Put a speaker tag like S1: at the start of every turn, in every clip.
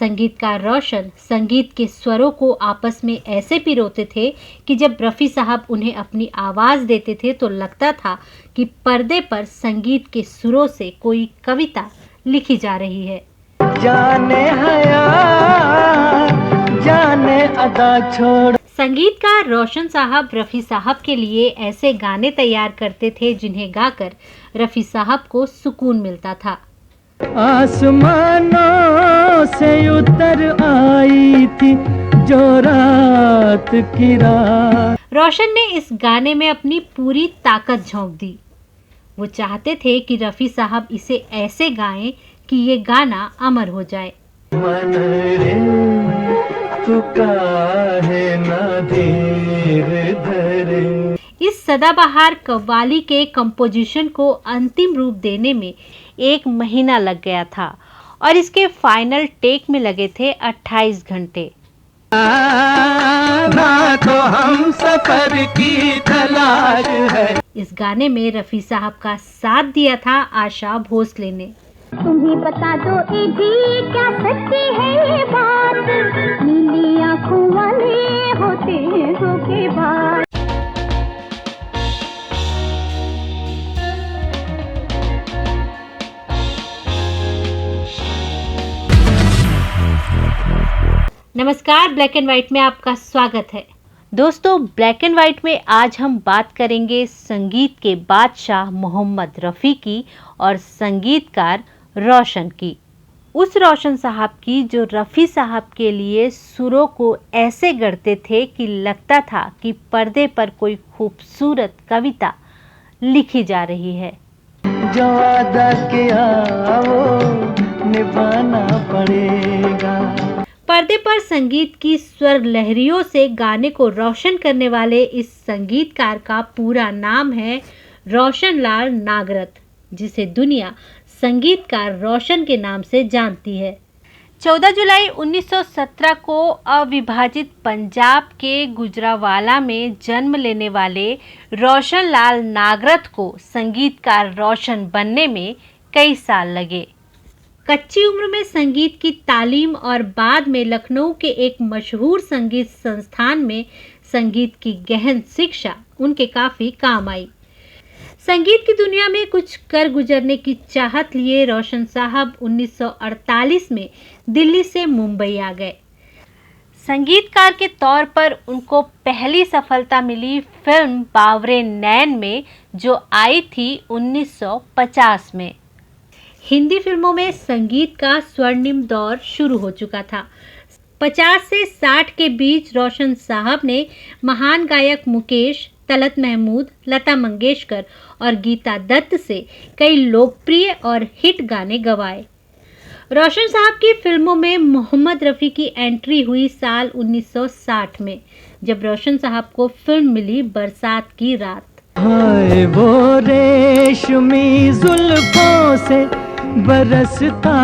S1: संगीतकार रोशन संगीत के स्वरों को आपस में ऐसे पिरोते थे कि जब रफ़ी साहब उन्हें अपनी आवाज़ देते थे तो लगता था कि पर्दे पर संगीत के सुरों से कोई कविता लिखी जा रही है।
S2: जाने हया, जाने अदा छोड़।
S1: संगीतकार रोशन साहब रफ़ी साहब के लिए ऐसे गाने तैयार करते थे जिन्हें गाकर रफ़ी साहब को सुकून मिलता था।
S2: आसमानों से उतर आई थी जो रात की रात।
S1: रोशन ने इस गाने में अपनी पूरी ताकत झोंक दी। वो चाहते थे कि रफ़ी साहब इसे ऐसे गाएं कि ये गाना अमर हो जाए।
S2: मन रे तू काहे ना धीर धरे।
S1: इस सदाबहार कव्वाली के कंपोजिशन को अंतिम रूप देने में 1 महीना लग गया था और इसके फाइनल टेक में लगे थे 28 घंटे।
S2: ना तो हम सफर की तलाश है।
S1: इस गाने में रफ़ी साहब का साथ दिया था आशा भोसले ने।
S3: तुम्हें बता दो ए जी क्या सच्ची है ये बात, नीली आँखों वाले होते हैं धोखेबाज।
S1: नमस्कार, ब्लैक एंड व्हाइट में आपका स्वागत है। दोस्तों, ब्लैक एंड व्हाइट में आज हम बात करेंगे संगीत के बादशाह मोहम्मद रफ़ी की और संगीतकार रोशन की। उस रोशन साहब की जो रफ़ी साहब के लिए सुरों को ऐसे गढ़ते थे कि लगता था कि पर्दे पर कोई खूबसूरत कविता लिखी जा रही है।
S2: जो वादा किया वो निभाना पड़ेगा।
S1: पर्दे पर संगीत की स्वर लहरियों से गाने को रोशन करने वाले इस संगीतकार का पूरा नाम है रोशन लाल नागरथ, जिसे दुनिया संगीतकार रोशन के नाम से जानती है। 14 जुलाई 1917 को अविभाजित पंजाब के गुजरावाला में जन्म लेने वाले रोशन लाल नागरथ को संगीतकार रोशन बनने में कई साल लगे। कच्ची उम्र में संगीत की तालीम और बाद में लखनऊ के एक मशहूर संगीत संस्थान में संगीत की गहन शिक्षा उनके काफ़ी काम आई। संगीत की दुनिया में कुछ कर गुजरने की चाहत लिए रोशन साहब 1948 में दिल्ली से मुंबई आ गए। संगीतकार के तौर पर उनको पहली सफलता मिली फिल्म बावरे नैन में, जो आई थी 1950 में। हिंदी फिल्मों में संगीत का स्वर्णिम दौर शुरू हो चुका था। 50 से 60 के बीच रोशन साहब ने महान गायक मुकेश, तलत महमूद, लता मंगेशकर और गीता दत्त से कई लोकप्रिय और हिट गाने गवाए। रोशन साहब की फिल्मों में मोहम्मद रफ़ी की एंट्री हुई साल 1960 में, जब रोशन साहब को फिल्म मिली बरसात की रात।
S2: हाय वो रेशमी जुल्फों से बरसता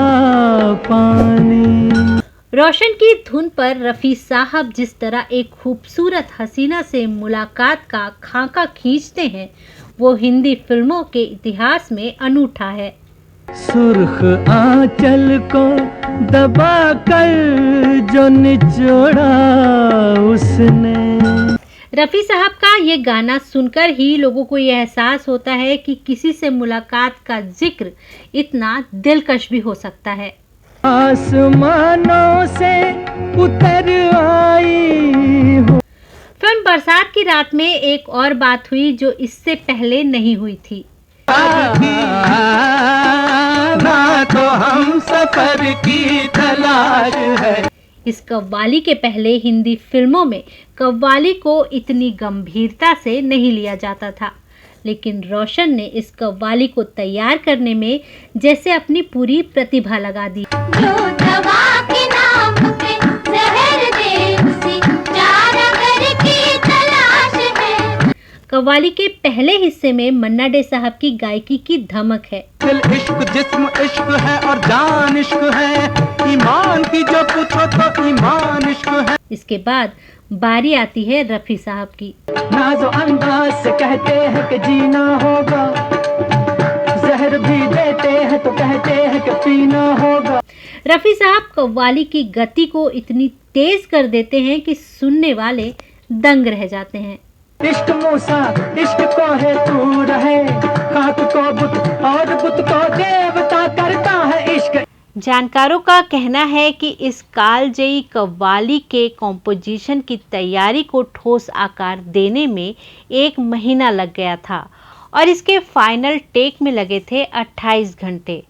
S2: पानी।
S1: रोशन की धुन पर रफ़ी साहब जिस तरह एक खूबसूरत हसीना से मुलाकात का खाका खींचते हैं, वो हिंदी फिल्मों के इतिहास में अनूठा है।
S2: सुर्ख आंचल को दबा कर जो निचोड़ा उसने।
S1: रफ़ी साहब का ये गाना सुनकर ही लोगों को ये एहसास होता है कि किसी से मुलाकात का जिक्र इतना दिलकश भी हो सकता है।
S2: आसमानों से उतर आई हूँ।
S1: फिल्म बरसात की रात में एक और बात हुई जो इससे पहले नहीं हुई थी।
S2: ना तो हम सफर की तलाश है।
S1: इस कव्वाली के पहले हिंदी फिल्मों में कव्वाली को इतनी गंभीरता से नहीं लिया जाता था, लेकिन रोशन ने इस कव्वाली को तैयार करने में जैसे अपनी पूरी प्रतिभा लगा दी।
S3: जो दवा के नाम पे जहर दे उसे चार अगर की तलाश है।
S1: कव्वाली के पहले हिस्से में मन्ना डे साहब की गायकी की धमक है।
S2: दिल इश्क जिस्म इश्क है और जान इश्क है, ईमान की जो पूछो तो ईमान इश्क है।
S1: इसके बाद बारी आती है रफ़ी साहब की।
S2: नाज़ो अंदाज से कहते हैं कि जीना होगा, जहर भी देते हैं तो कहते हैं कि पीना होगा।
S1: रफ़ी साहब कव्वाली की गति को इतनी तेज कर देते हैं कि सुनने वाले दंग रह जाते हैं।
S2: इश्क मूसा इश्क को है तू रहे, खाक को बुत और बुत को देवता करता है इश्क।
S1: जानकारों का कहना है कि इस कालजयी कव्वाली के कॉम्पोजिशन की तैयारी को ठोस आकार देने में 1 महीना लग गया था और इसके फाइनल टेक में लगे थे 28 घंटे।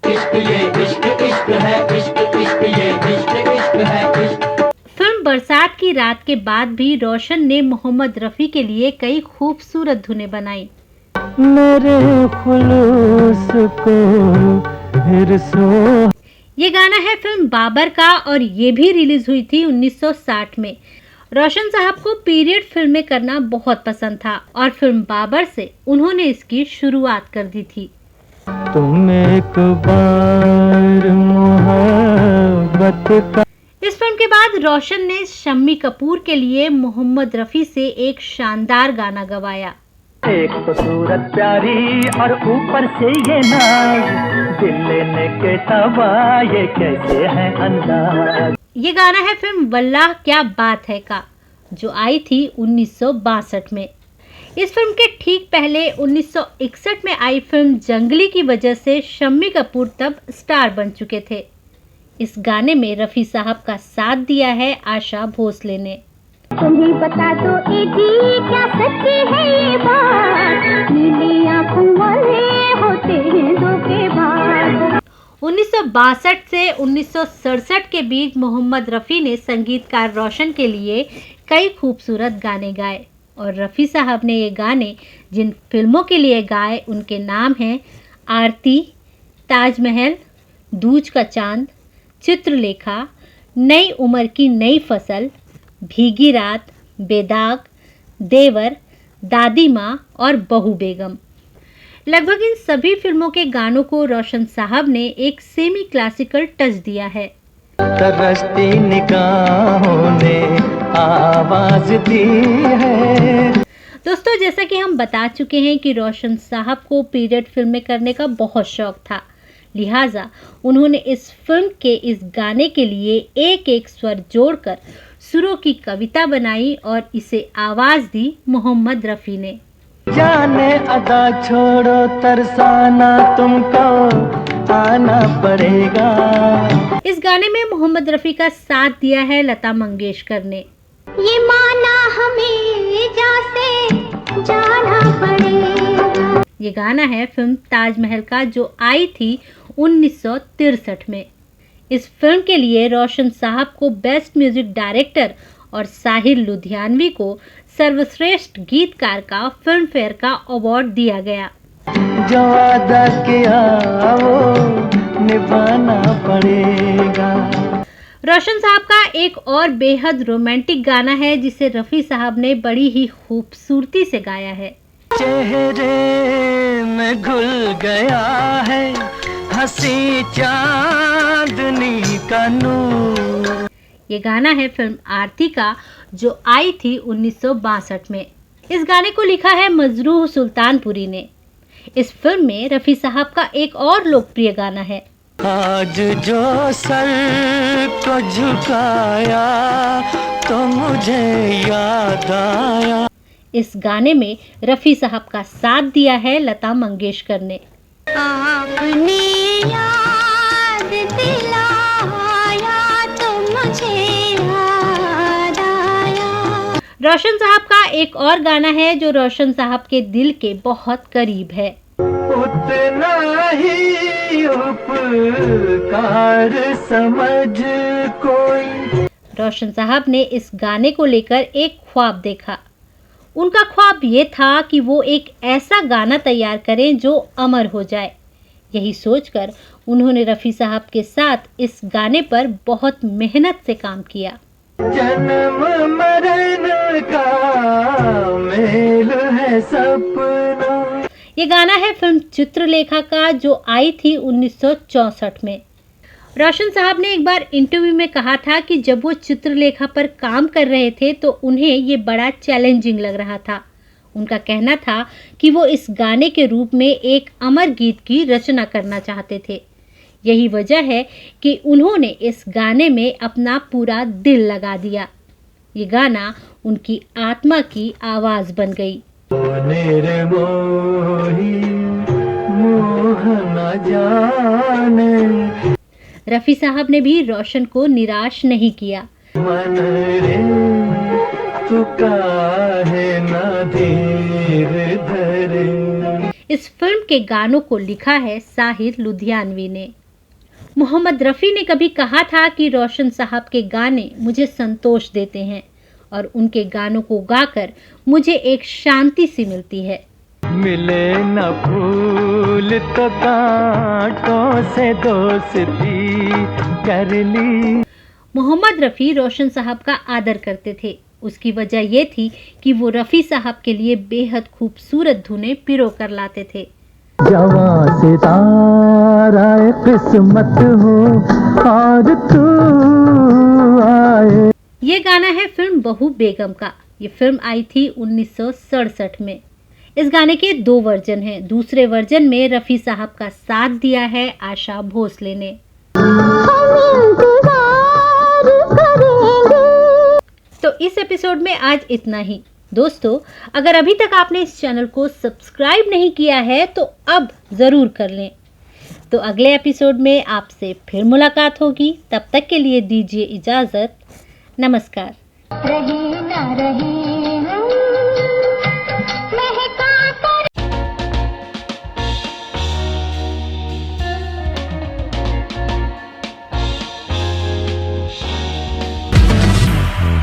S2: इश्क ये इश्क इश्क है, इश्क इश्क ये इश्क इश्क है इश्क।
S1: फिल्म बरसात की रात के बाद भी रोशन ने मोहम्मद रफ़ी के लिए कई खूबसूरत धुनें बनाई।
S2: मेरे खुलूस को फिर सो।
S1: ये गाना है फिल्म बाबर का और ये भी रिलीज हुई थी 1960 में। रोशन साहब को पीरियड फिल्में करना बहुत पसंद था और फिल्म बाबर से उन्होंने इसकी शुरुआत कर दी थी।
S2: तुम एक बार मोहब्बत का।
S1: इस फिल्म के बाद रोशन ने शम्मी कपूर के लिए मोहम्मद रफ़ी से एक शानदार गाना गवाया।
S2: एक तो सूरत प्यारी और ऊपर से ये नाज, दिल लेने के तवा ये कैसे है अंदाज।
S1: ये गाना है फिल्म वल्लाह क्या बात है का, जो आई थी 1962 में। इस फिल्म के ठीक पहले 1961 में आई फिल्म जंगली की वजह से शम्मी कपूर तब स्टार बन चुके थे। इस गाने में रफ़ी साहब का साथ दिया है आशा भोसले ने।
S3: तुम्हें बता दो ए जी क्या सच्ची है ये बात, नीली आँखों वाले होते हैं धोखेबाज।
S1: 1962 से 1967 के बीच मोहम्मद रफ़ी ने संगीतकार रोशन के लिए कई खूबसूरत गाने गाए और रफ़ी साहब ने ये गाने जिन फिल्मों के लिए गाए उनके नाम हैं आरती, ताजमहल, दूज का चांद, चित्रलेखा, नई उम्र की नई फसल, भीगी रात, बेदाग, देवर, दादी माँ और बहू बेगम। लगभग इन सभी फिल्मों के गानों को रोशन साहब ने एक सेमी क्लासिकल टच दिया है।
S2: तरसती निगाहों ने आवाज दी है।
S1: दोस्तों, जैसा कि हम बता चुके हैं कि रोशन साहब को पीरियड फिल्में करने का बहुत शौक था, लिहाजा उन्होंने इस फिल्म के इस गाने के लिए एक एक स्वर जोड़कर सुरों की कविता बनाई और इसे आवाज दी मोहम्मद रफ़ी ने।
S2: जाने अदा छोड़ो तरसाना तुमको आना पड़ेगा।
S1: इस गाने में मोहम्मद रफ़ी का साथ दिया है लता मंगेशकर ने।
S3: ये माना हमें जैसे जाना पड़ेगा।
S1: ये गाना है फिल्म ताजमहल का, जो आई थी 1963 में। इस फिल्म के लिए रोशन साहब को बेस्ट म्यूजिक डायरेक्टर और साहिर लुधियानवी को सर्वश्रेष्ठ गीतकार का फिल्म फेयर का अवार्ड दिया गया।
S2: जो वादा किया वो निभाना पड़ेगा।
S1: रोशन साहब का एक और बेहद रोमांटिक गाना है जिसे रफ़ी साहब ने बड़ी ही खूबसूरती से गाया है।
S2: चेहरे में घुल गया है हंसी चांदनी का नूर।
S1: ये गाना है फिल्म आरती का, जो आई थी 1962 में। इस गाने को लिखा है मजरूह सुल्तानपुरी ने। इस फिल्म में रफ़ी साहब का एक और लोकप्रिय गाना है।
S2: आज जो सर को झुकाया तो मुझे याद आया।
S1: इस गाने में रफ़ी साहब का साथ दिया है लता मंगेशकर ने।
S3: आपने याद दिलाया तो मुझे याद आया।
S1: रोशन साहब का एक और गाना है जो रोशन साहब के दिल के बहुत करीब है।
S2: उतना ही उपकार समझ कोई।
S1: रोशन साहब ने इस गाने को लेकर एक ख्वाब देखा। उनका ख्वाब ये था कि वो एक ऐसा गाना तैयार करें जो अमर हो जाए। यही सोचकर उन्होंने रफ़ी साहब के साथ इस गाने पर बहुत मेहनत से काम किया।
S2: जन्म मरण का मेल है सपना।
S1: ये गाना है फिल्म चित्रलेखा का, जो आई थी 1964 में। रोशन साहब ने एक बार इंटरव्यू में कहा था कि जब वो चित्रलेखा पर काम कर रहे थे तो उन्हें ये बड़ा चैलेंजिंग लग रहा था। उनका कहना था कि वो इस गाने के रूप में एक अमर गीत की रचना करना चाहते थे। यही वजह है कि उन्होंने इस गाने में अपना पूरा दिल लगा दिया। ये गाना उनकी आत्मा की आवाज बन गई। रफी साहब ने भी रोशन को निराश नहीं किया। इस फिल्म के गानों को लिखा है साहिर लुधियानवी ने। मोहम्मद रफ़ी ने कभी कहा था कि रोशन साहब के गाने मुझे संतोष देते हैं और उनके गानों को गाकर मुझे एक शांति सी मिलती है।
S2: मिले न फूल तो कांटों से दोस्ती कर ली।
S1: मोहम्मद रफ़ी रोशन साहब का आदर करते थे। उसकी वजह ये थी कि वो रफ़ी साहब के लिए बेहद खूबसूरत धुनें पिरो कर लाते थे।
S2: जवां सितारा किस्मत हो और तू आए।
S1: ये गाना है फिल्म बहू बेगम का। ये फिल्म आई थी 1967 में। इस गाने के 2 वर्जन हैं। दूसरे वर्जन में रफ़ी साहब का साथ दिया है आशा भोसले ने। तो इस एपिसोड में आज इतना ही। दोस्तों, अगर अभी तक आपने इस चैनल को सब्सक्राइब नहीं किया है तो अब ज़रूर कर लें। तो अगले एपिसोड में आपसे फिर मुलाकात होगी। तब तक के लिए दीजिए इजाज़त। नमस्कार।
S3: रही ना रही